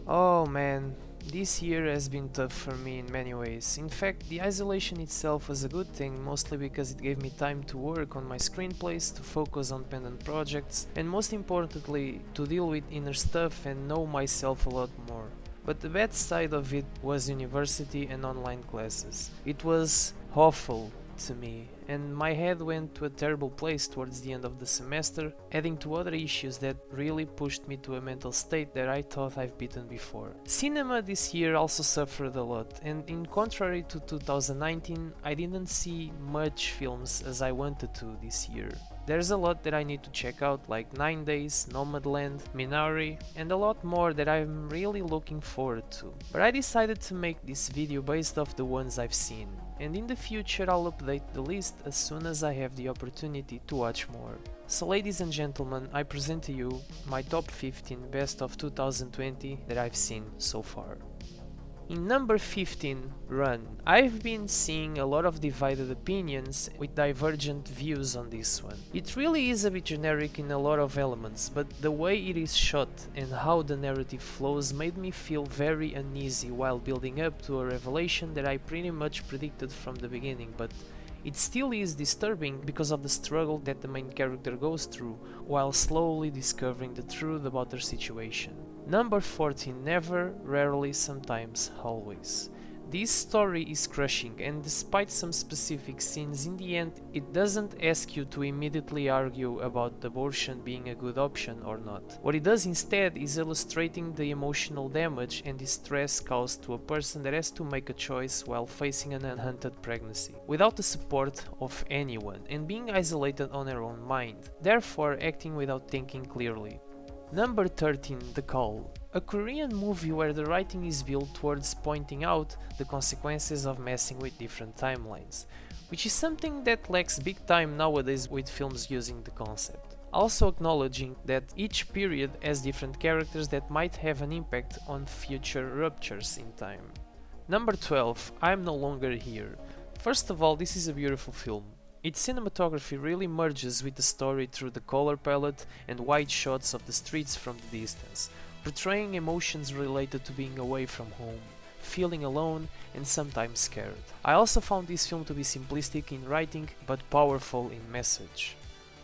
Oh man, this year has been tough for me in many ways. In fact, the isolation itself was a good thing, mostly because it gave me time to work on my screenplays, to focus on pendant projects, and most importantly, to deal with inner stuff and know myself a lot more. But the bad side of it was university and online classes. It was awful to me, and my head went to a terrible place towards the end of the semester, adding to other issues that really pushed me to a mental state that I thought I've beaten before. Cinema this year also suffered a lot, and in contrary to 2019, I didn't see much films as I wanted to this year. There's a lot that I need to check out, like 9 Days, Nomadland, Minari, and a lot more that I'm really looking forward to. But I decided to make this video based off the ones I've seen, and in the future I'll update the list as soon as I have the opportunity to watch more. So ladies and gentlemen, I present to you my top 15 best of 2020 that I've seen so far. In number 15, Run. I've been seeing a lot of divided opinions with divergent views on this one. It really is a bit generic in a lot of elements, but the way it is shot and how the narrative flows made me feel very uneasy while building up to a revelation that I pretty much predicted from the beginning, but it still is disturbing because of the struggle that the main character goes through while slowly discovering the truth about their situation. Number 14, Never, Rarely, Sometimes, Always. This story is crushing, and despite some specific scenes, in the end it doesn't ask you to immediately argue about abortion being a good option or not. What it does instead is illustrating the emotional damage and distress caused to a person that has to make a choice while facing an unwanted pregnancy, without the support of anyone, and being isolated on her own mind, therefore acting without thinking clearly. Number 13, The Call. A Korean movie where the writing is built towards pointing out the consequences of messing with different timelines, which is something that lacks big time nowadays with films using the concept. Also acknowledging that each period has different characters that might have an impact on future ruptures in time. Number 12, I'm No Longer Here. First of all, this is a beautiful film. Its cinematography really merges with the story through the color palette and wide shots of the streets from the distance, portraying emotions related to being away from home, feeling alone, and sometimes scared. I also found this film to be simplistic in writing but powerful in message.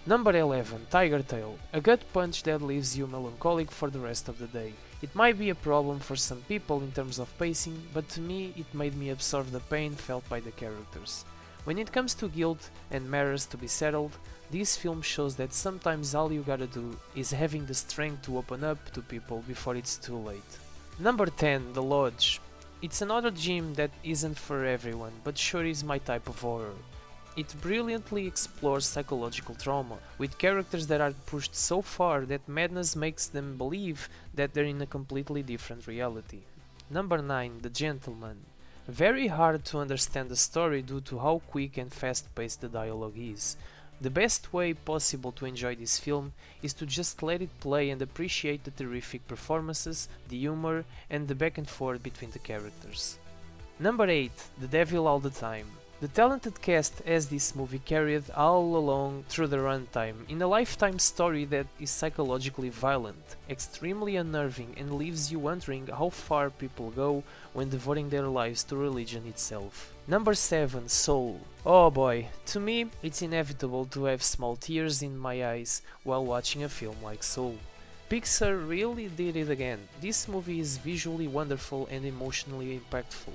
Number 11, Tiger Tail. A gut punch that leaves you melancholic for the rest of the day. It might be a problem for some people in terms of pacing, but to me it made me absorb the pain felt by the characters. When it comes to guilt and matters to be settled, this film shows that sometimes all you gotta do is having the strength to open up to people before it's too late. Number 10, The Lodge. It's another gym that isn't for everyone, but sure is my type of horror. It brilliantly explores psychological trauma, with characters that are pushed so far that madness makes them believe that they're in a completely different reality. Number 9, The Gentleman. Very hard to understand the story due to how quick and fast-paced the dialogue is. The best way possible to enjoy this film is to just let it play and appreciate the terrific performances, the humor, and the back and forth between the characters. Number 8, The Devil All the Time. The talented cast has this movie carried all along through the runtime, in a lifetime story that is psychologically violent, extremely unnerving, and leaves you wondering how far people go when devoting their lives to religion itself. Number 7, Soul. Oh boy, to me it's inevitable to have small tears in my eyes while watching a film like Soul. Pixar really did it again. This movie is visually wonderful and emotionally impactful.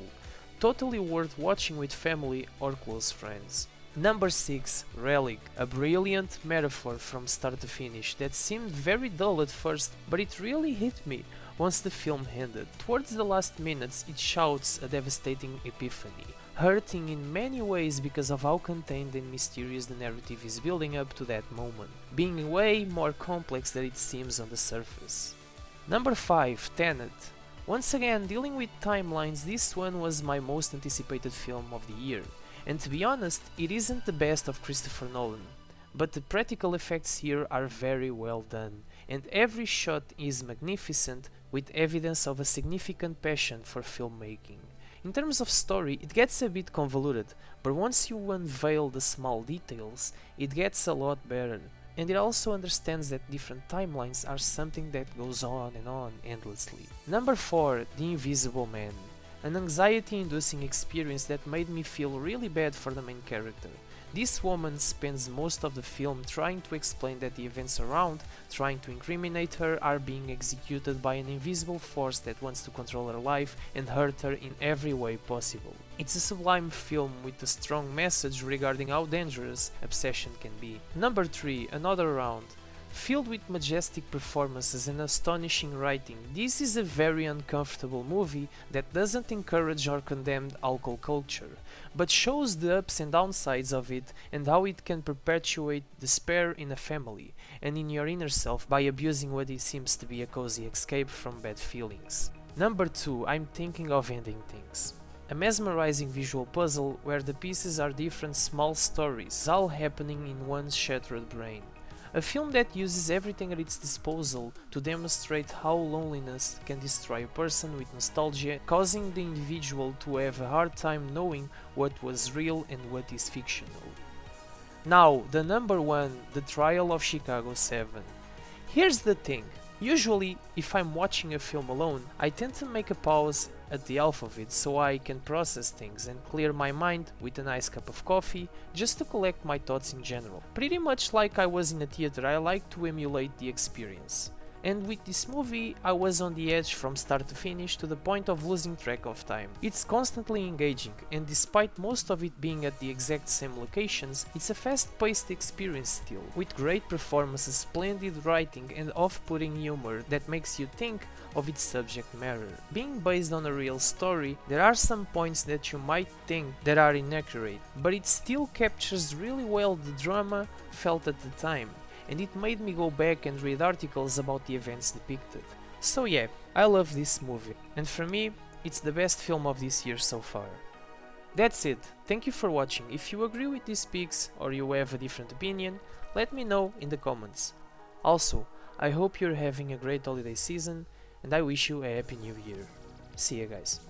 Totally worth watching with family or close friends. Number 6, Relic, a brilliant metaphor from start to finish that seemed very dull at first, but it really hit me once the film ended. Towards the last minutes it shouts a devastating epiphany, hurting in many ways because of how contained and mysterious the narrative is building up to that moment, being way more complex than it seems on the surface. Number 5, Tenet. Once again, dealing with timelines, this one was my most anticipated film of the year, and to be honest, it isn't the best of Christopher Nolan, but the practical effects here are very well done, and every shot is magnificent with evidence of a significant passion for filmmaking. In terms of story, it gets a bit convoluted, but once you unveil the small details, it gets a lot better. and it also understands that different timelines are something that goes on and on endlessly. Number 4. The Invisible Man. An anxiety-inducing experience that made me feel really bad for the main character. This woman spends most of the film trying to explain that the events around, trying to incriminate her, are being executed by an invisible force that wants to control her life and hurt her in every way possible. It's a sublime film with a strong message regarding how dangerous obsession can be. Number 3. Another Round. Filled with majestic performances and astonishing writing, this is a very uncomfortable movie that doesn't encourage or condemn alcohol culture, but shows the ups and downsides of it and how it can perpetuate despair in a family and in your inner self by abusing what it seems to be a cozy escape from bad feelings. Number 2. I'm Thinking of Ending Things. A mesmerizing visual puzzle where the pieces are different small stories, all happening in one shattered brain. A film that uses everything at its disposal to demonstrate how loneliness can destroy a person with nostalgia, causing the individual to have a hard time knowing what was real and what is fictional. Now, the number 1, The Trial of Chicago 7. Here's the thing. Usually, if I'm watching a film alone, I tend to make a pause at the half of it so I can process things and clear my mind with a nice cup of coffee just to collect my thoughts in general. Pretty much like I was in a theater, I like to emulate the experience. And with this movie, I was on the edge from start to finish to the point of losing track of time. It's constantly engaging, and despite most of it being at the exact same locations, it's a fast-paced experience still, with great performances, splendid writing and off-putting humor that makes you think of its subject matter. Being based on a real story, there are some points that you might think that are inaccurate, but it still captures really well the drama felt at the time, and it made me go back and read articles about the events depicted. So yeah, I love this movie, and for me, it's the best film of this year so far. That's it, thank you for watching. If you agree with these picks or you have a different opinion, let me know in the comments. Also, I hope you're having a great holiday season, and I wish you a happy new year. See you guys.